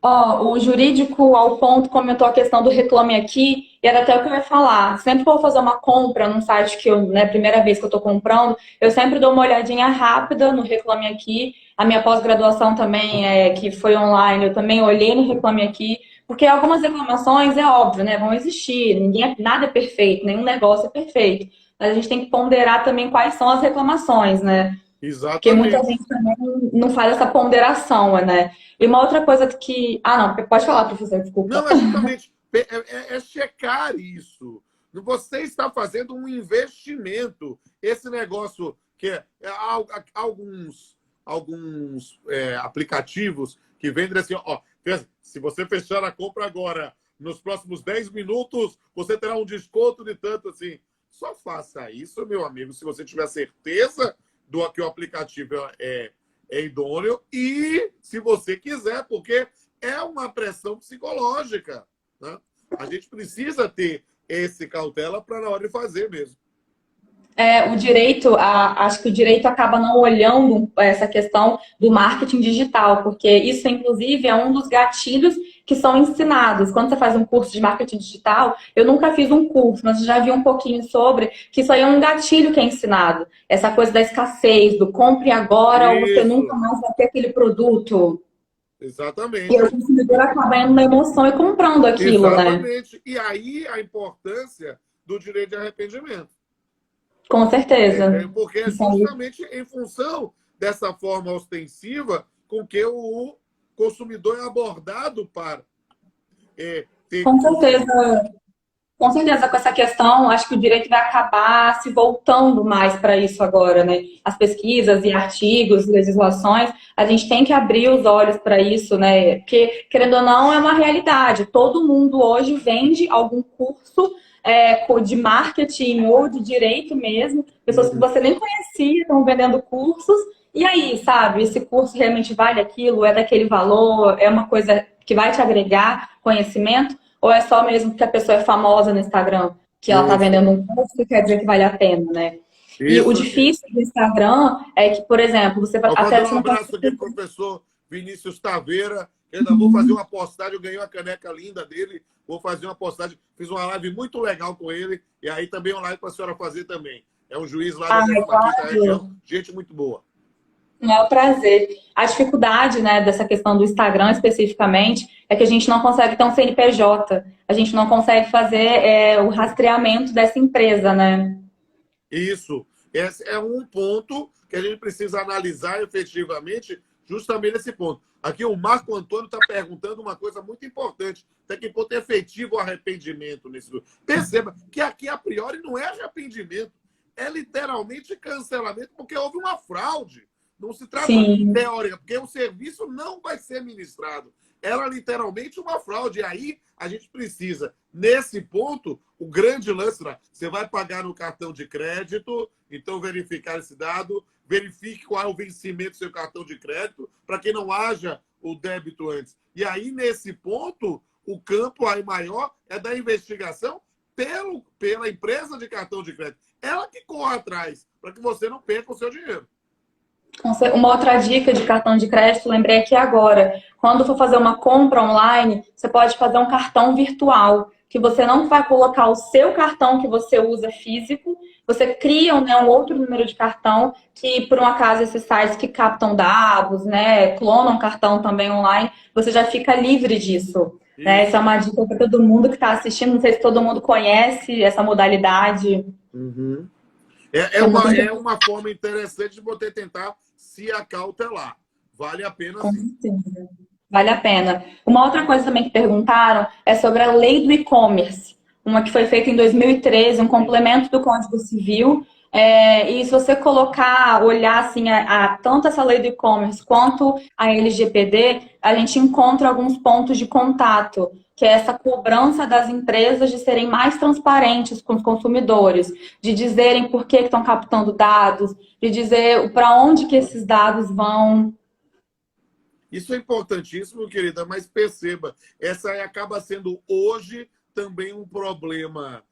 O jurídico ao ponto comentou a questão do Reclame Aqui, e era até o que eu ia falar. Sempre que eu vou fazer uma compra num site que primeira vez que eu estou comprando, eu sempre dou uma olhadinha rápida no Reclame Aqui. A minha pós-graduação também, que foi online, eu também olhei no Reclame Aqui, porque algumas reclamações, é óbvio, né, vão existir. Nada é perfeito, nenhum negócio é perfeito. Mas a gente tem que ponderar também quais são as reclamações, né? Porque muita Exatamente. gente também não faz essa ponderação, né? E uma outra coisa que... Ah, não, pode falar, professor, desculpa. Não, é justamente é checar isso. Você está fazendo um investimento. Esse negócio que alguns aplicativos que vendem assim, ó, se você fechar a compra agora, nos próximos 10 minutos, você terá um desconto de tanto assim. Só faça isso, meu amigo, se você tiver certeza do que o aplicativo é idôneo e se você quiser, porque é uma pressão psicológica, né? A gente precisa ter esse cautela para na hora de fazer mesmo. O direito, acho que o direito acaba não olhando essa questão do marketing digital, porque isso, inclusive, é um dos gatilhos que são ensinados. Quando você faz um curso de marketing digital, eu nunca fiz um curso, mas já vi um pouquinho sobre, que isso aí é um gatilho que é ensinado. Essa coisa da escassez, do compre agora ou você nunca Isso, mais vai ter aquele produto. E o exatamente. consumidor acaba indo na emoção e comprando aquilo, né? Exatamente. E aí a importância do direito de arrependimento. Com certeza. Porque é Isso aí. justamente em função dessa forma ostensiva com que o consumidor é abordado para ter Com consumo. certeza. Com certeza, com essa questão, acho que o direito vai acabar se voltando mais para isso agora, né? As pesquisas e artigos, legislações, a gente tem que abrir os olhos para isso, né? Porque, querendo ou não, é uma realidade. Todo mundo hoje vende algum curso de marketing ou de direito mesmo. Pessoas que você nem conhecia estão vendendo cursos. E aí, sabe? Esse curso realmente vale aquilo? É daquele valor? É uma coisa que vai te agregar conhecimento? Ou é só mesmo porque a pessoa é famosa no Instagram, que ela tá Isso, vendendo um curso e quer dizer que vale a pena, né? E o isso. difícil do Instagram é que, por exemplo, você Vou até fazer um você não abraço aqui consegue. para o professor Vinícius Taveira. Eu ainda vou fazer uma postagem. Eu ganhei uma caneca linda dele. Vou fazer uma postagem. Fiz uma live muito legal com ele. E aí também uma live para a senhora fazer também. É um juiz lá da Ai, 15ª região. claro. Gente muito boa. Não é o prazer. A dificuldade, né, dessa questão do Instagram especificamente é que a gente não consegue ter um CNPJ. A gente não consegue fazer o rastreamento dessa empresa, né? Isso. Esse é um ponto que a gente precisa analisar efetivamente, justamente nesse ponto. Aqui o Marco Antônio está perguntando uma coisa muito importante. Até que ponto é efetivo o arrependimento nesse. Perceba que aqui, a priori, não é arrependimento. É literalmente cancelamento, porque houve uma fraude. Não se trata Sim, teórica, porque o serviço não vai ser ministrado. Era literalmente uma fraude. E aí a gente precisa, nesse ponto, o grande lance lá, você vai pagar no cartão de crédito, então verificar esse dado, verifique qual é o vencimento do seu cartão de crédito, para que não haja o débito antes. E aí, nesse ponto, o campo aí maior é da investigação pela empresa de cartão de crédito. Ela que corre atrás, para que você não perca o seu dinheiro. uma outra dica de cartão de crédito, lembrei aqui agora. Quando for fazer uma compra online, você pode fazer um cartão virtual, que você não vai colocar o seu cartão que você usa físico, você cria, né, um outro número de cartão, que por um acaso esses sites que captam dados, né, clonam cartão também online, você já fica livre disso. Né? Essa é Isso. uma dica para todo mundo que está assistindo. Não sei se todo mundo conhece essa modalidade, Uhum. que é muito É interessante. uma forma interessante de você tentar se acautelar. Vale a pena sim. Vale a pena. Uma outra coisa também que perguntaram é sobre a lei do e-commerce, uma que foi feita em 2013, um complemento do Código Civil. E se você colocar, olhar assim, tanto essa lei do e-commerce quanto a LGPD, a gente encontra alguns pontos de contato, que é essa cobrança das empresas de serem mais transparentes com os consumidores, de dizerem por que estão captando dados, de dizer para onde que esses dados vão. Isso é importantíssimo, querida, mas perceba, essa acaba sendo hoje também um problema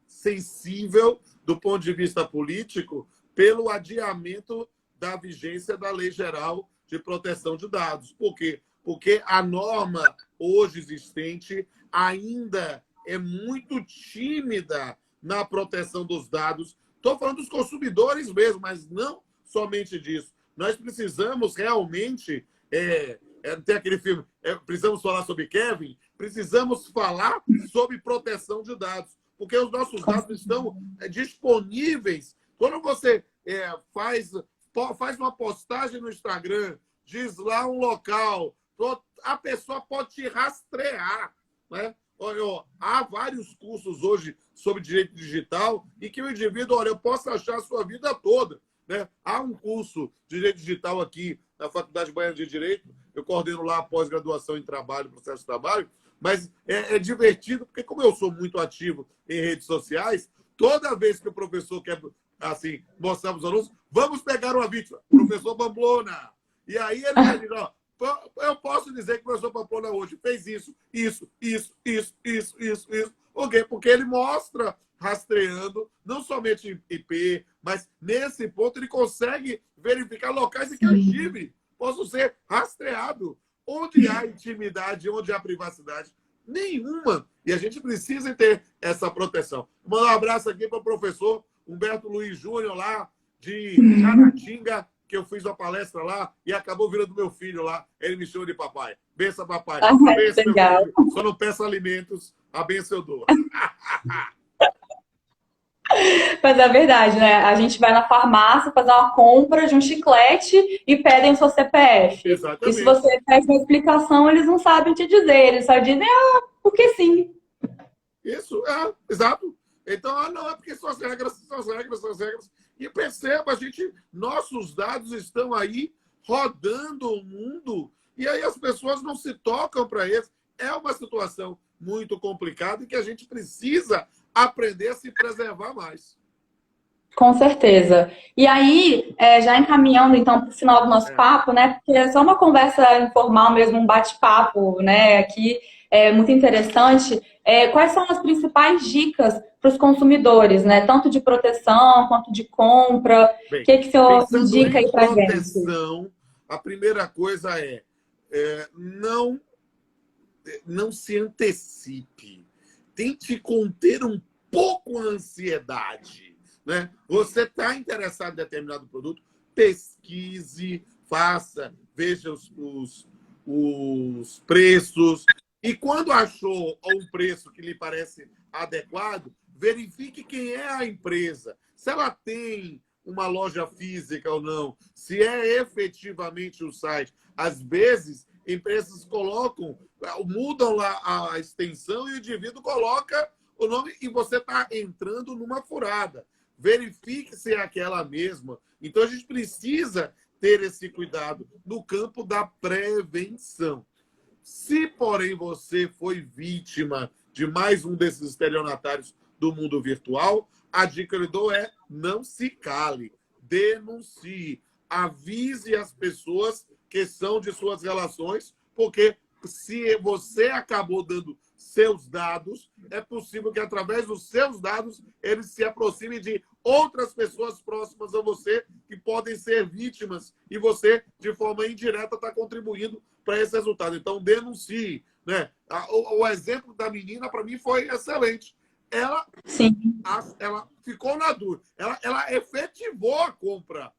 sensível do ponto de vista político pelo adiamento da vigência da Lei Geral de Proteção de Dados. Por quê? Porque a norma hoje existente ainda é muito tímida na proteção dos dados. Estou falando dos consumidores mesmo, mas não somente disso. Nós precisamos realmente. Tem aquele filme, precisamos falar sobre Kevin, precisamos falar sobre proteção de dados, porque os nossos dados estão disponíveis. Quando você faz uma postagem no Instagram, diz lá um local, a pessoa pode te rastrear, né? Olha, há vários cursos hoje sobre direito digital e que o indivíduo, olha, eu posso achar a sua vida toda, né? Há um curso de direito digital aqui na Faculdade Baiana de Direito, eu coordeno lá a pós-graduação em trabalho, processo de trabalho, mas é divertido, porque como eu sou muito ativo em redes sociais, toda vez que o professor quer assim, mostrar para os alunos, vamos pegar uma vítima, professor Pamplona. E aí ele vai dizer, ó, eu posso dizer que o professor Pamplona hoje fez isso. Por quê? Porque ele mostra, rastreando, não somente IP, mas nesse ponto ele consegue verificar locais em que eu estive. Posso ser rastreado. Onde há intimidade, onde há privacidade? Nenhuma. E a gente precisa ter essa proteção. Vou mandar um abraço aqui para o professor Humberto Luiz Júnior, lá de Caratinga, que eu fiz uma palestra lá e acabou virando meu filho lá. Ele me chama de papai. Benção, papai. Benção, meu filho. Só não peço alimentos, a benção eu dou. Mas é verdade, né? A gente vai na farmácia fazer uma compra de um chiclete e pedem o seu CPF. Exatamente. E se você pede uma explicação, eles não sabem te dizer. Eles só dizem, porque sim. Isso, exato. Então, não, é porque são as regras. E perceba, nossos dados estão aí rodando o mundo e aí as pessoas não se tocam para isso. É uma situação muito complicada e que a gente precisa aprender a se preservar mais. Com certeza. E aí, já encaminhando então para o final do nosso papo, né? Porque é só uma conversa informal mesmo, um bate-papo, né? Aqui é muito interessante. Quais são as principais dicas para os consumidores, né? Tanto de proteção quanto de compra. O que o senhor indica aí para a gente? A primeira coisa não se antecipe. Tente conter um pouco a ansiedade. Né? Você está interessado em determinado produto, pesquise, veja os preços. E quando achou um preço que lhe parece adequado, verifique quem é a empresa. Se ela tem uma loja física ou não, se é efetivamente o site. Às vezes, empresas mudam lá a extensão e o indivíduo coloca o nome e você está entrando numa furada. Verifique se é aquela mesma. Então, a gente precisa ter esse cuidado no campo da prevenção. Se, porém, você foi vítima de mais um desses estelionatários do mundo virtual, a dica que eu lhe dou é não se cale, denuncie, avise as pessoas que são de suas relações, porque se você acabou dando seus dados, é possível que, através dos seus dados, eles se aproximem de outras pessoas próximas a você que podem ser vítimas e você, de forma indireta, está contribuindo para esse resultado. Então, denuncie. Né? O exemplo da menina, para mim, foi excelente. Ela ficou na dúvida. Ela efetivou a compra.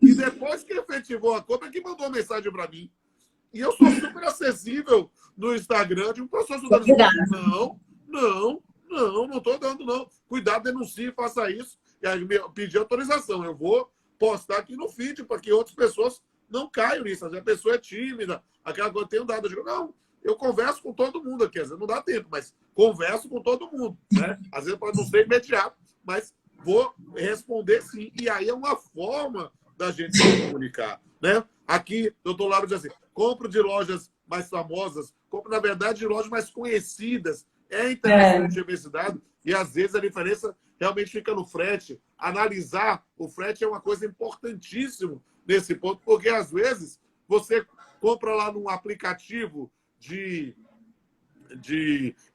E depois que efetivou a compra, que mandou uma mensagem para mim. E eu sou super acessível no Instagram de um professor estudando. Não estou dando, não. Cuidado, denuncie, faça isso. E aí pedir autorização. Eu vou postar aqui no feed para que outras pessoas não caiam nisso. Às vezes a pessoa é tímida, aquela coisa tem um dado. Eu digo, não, eu converso com todo mundo aqui. Às vezes não dá tempo, mas converso com todo mundo. Né? Às vezes pode não ser imediato, mas vou responder sim. E aí é uma forma da gente se comunicar. Né? Aqui, doutor Lauro diz assim, compro de lojas mais famosas, compro, na verdade, de lojas mais conhecidas. É interessante ver esse dado e, às vezes, a diferença realmente fica no frete. Analisar o frete é uma coisa importantíssima nesse ponto, porque, às vezes, você compra lá num aplicativo de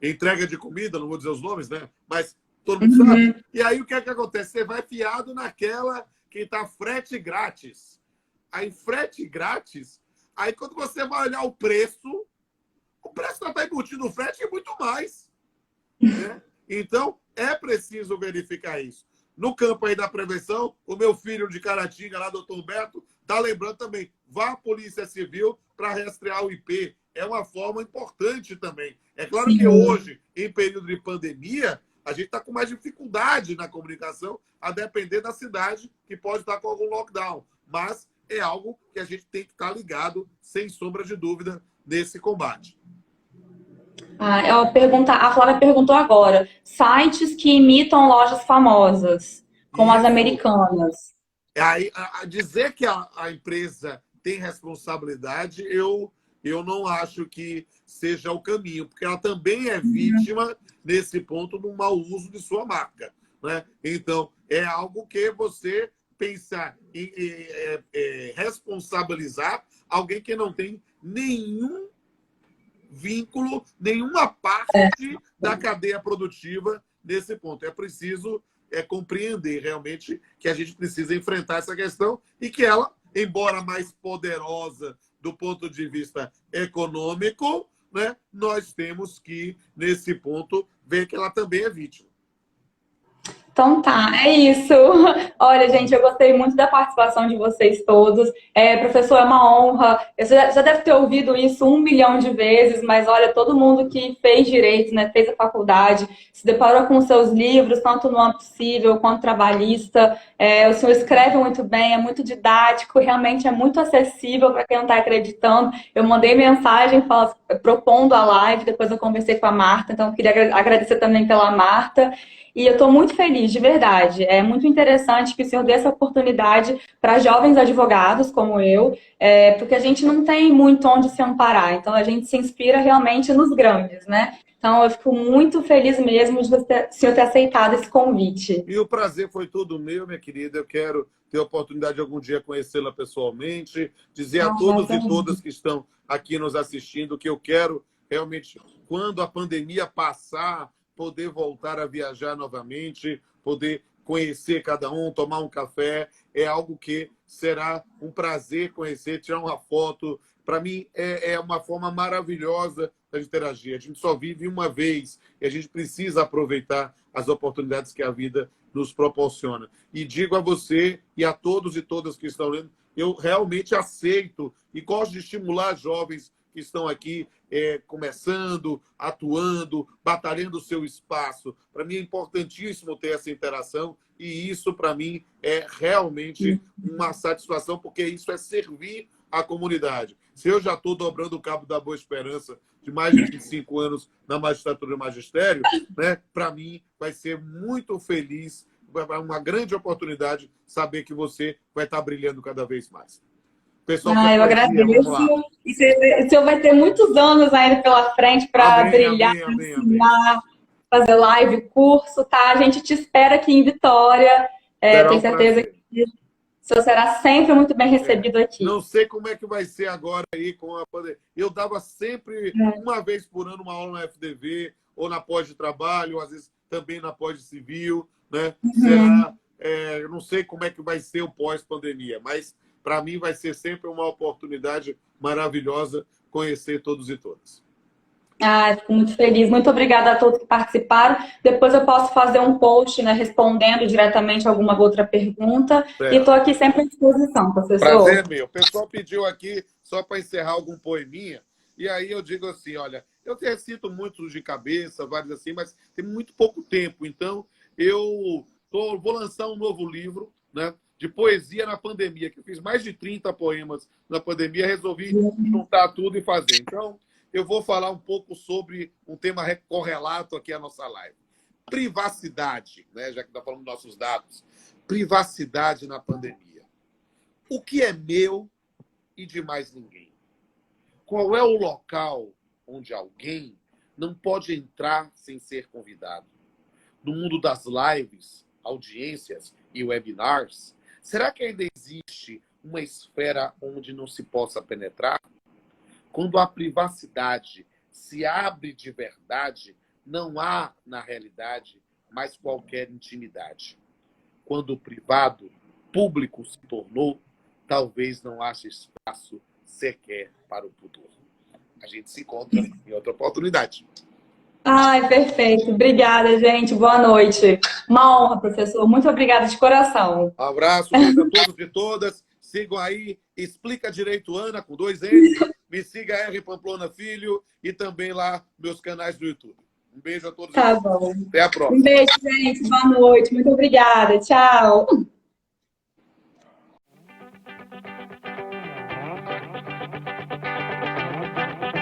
entrega de comida, não vou dizer os nomes, né? Mas todo mundo sabe. E aí, o que é que acontece? Você vai fiado naquela que está frete grátis. Aí, frete grátis, aí quando você vai olhar o preço já está embutido no frete e muito mais. Né? Então, é preciso verificar isso. No campo aí da prevenção, o meu filho de Caratinga, lá, doutor Humberto, está lembrando também, vá à Polícia Civil para rastrear o IP. É uma forma importante também. É claro que hoje, em período de pandemia, A gente está com mais dificuldade na comunicação, a depender da cidade, que pode estar com algum lockdown. Mas é algo que a gente tem que estar ligado, sem sombra de dúvida, nesse combate. A Flávia perguntou agora, sites que imitam lojas famosas, como as americanas. Aí, a dizer que a empresa tem responsabilidade, eu não acho que seja o caminho, porque ela também é vítima, nesse ponto, do mau uso de sua marca, né? Então, é algo que você pensa em responsabilizar alguém que não tem nenhum vínculo, nenhuma parte da cadeia produtiva nesse ponto. É preciso compreender realmente que a gente precisa enfrentar essa questão e que ela, embora mais poderosa do ponto de vista econômico, né, nós temos que, nesse ponto, ver que ela também é vítima. Então tá, é isso. Olha, gente, eu gostei muito da participação de vocês todos. Professor, é uma honra. Você já deve ter ouvido isso 1 milhão de vezes, mas olha, todo mundo que fez direito, né, fez a faculdade, se deparou com seus livros, tanto no âmbito civil quanto trabalhista. O senhor escreve muito bem, é muito didático, realmente é muito acessível para quem não está acreditando. Eu mandei mensagem propondo a live, depois eu conversei com a Marta, então eu queria agradecer também pela Marta. E eu estou muito feliz, de verdade. É muito interessante que o senhor dê essa oportunidade para jovens advogados como eu, porque a gente não tem muito onde se amparar. Então, a gente se inspira realmente nos grandes, né? Então, eu fico muito feliz mesmo de o senhor ter aceitado esse convite. E o prazer foi todo meu, minha querida. Eu quero ter a oportunidade de algum dia conhecê-la pessoalmente, dizer a todos e todas que estão aqui nos assistindo que eu quero realmente, quando a pandemia passar, poder voltar a viajar novamente, poder conhecer cada um, tomar um café. É algo que será um prazer conhecer, tirar uma foto. Para mim, é uma forma maravilhosa de interagir. A gente só vive uma vez e a gente precisa aproveitar as oportunidades que a vida nos proporciona. E digo a você e a todos e todas que estão lendo, eu realmente aceito e gosto de estimular jovens que estão aqui começando, atuando, batalhando o seu espaço. Para mim é importantíssimo ter essa interação e isso, para mim, é realmente uma satisfação, porque isso é servir à comunidade. Se eu já estou dobrando o cabo da Boa Esperança de mais de 25 anos na magistratura e magistério, né, para mim vai ser muito feliz, uma grande oportunidade saber que você vai estar brilhando cada vez mais. Pessoal, eu agradeço. E o senhor vai ter muitos anos ainda pela frente para brilhar, ensinar, fazer live, curso, tá? A gente te espera aqui em Vitória. Tenho certeza que o senhor será sempre muito bem recebido aqui. Não sei como é que vai ser agora aí com a pandemia. Eu dava sempre, uma vez por ano, uma aula na FDV, ou na pós de trabalho, ou às vezes também na pós de civil, né? Será, eu não sei como é que vai ser o pós-pandemia, mas para mim vai ser sempre uma oportunidade maravilhosa conhecer todos e todas. Fico muito feliz. Muito obrigada a todos que participaram. Depois eu posso fazer um post, né, respondendo diretamente alguma outra pergunta. E estou aqui sempre à disposição, professor. Prazer meu. O pessoal pediu aqui, só para encerrar, algum poeminha. E aí eu digo assim, olha, eu recito muitos de cabeça, vários assim, mas tem muito pouco tempo. Então, eu vou lançar um novo livro, né, de poesia na pandemia, que eu fiz mais de 30 poemas na pandemia, resolvi juntar tudo e fazer. Então, eu vou falar um pouco sobre um tema correlato aqui à nossa live. Privacidade, né, já que está falando dos nossos dados. Privacidade na pandemia. O que é meu e de mais ninguém? Qual é o local onde alguém não pode entrar sem ser convidado? No mundo das lives, audiências e webinars, será que ainda existe uma esfera onde não se possa penetrar? Quando a privacidade se abre de verdade, não há, na realidade, mais qualquer intimidade. Quando o privado, público se tornou, talvez não haja espaço sequer para o pudor. A gente se encontra em outra oportunidade. Perfeito. Obrigada, gente. Boa noite. Uma honra, professor. Muito obrigada de coração. Um abraço, beijo a todos e todas. Sigam aí, Explica Direito Ana, com 2 N's. Me siga R. Pamplona Filho e também lá meus canais do YouTube. Um beijo a todos Tá vocês. bom. Até a Um próxima. beijo, gente. Boa noite. Muito obrigada. Tchau.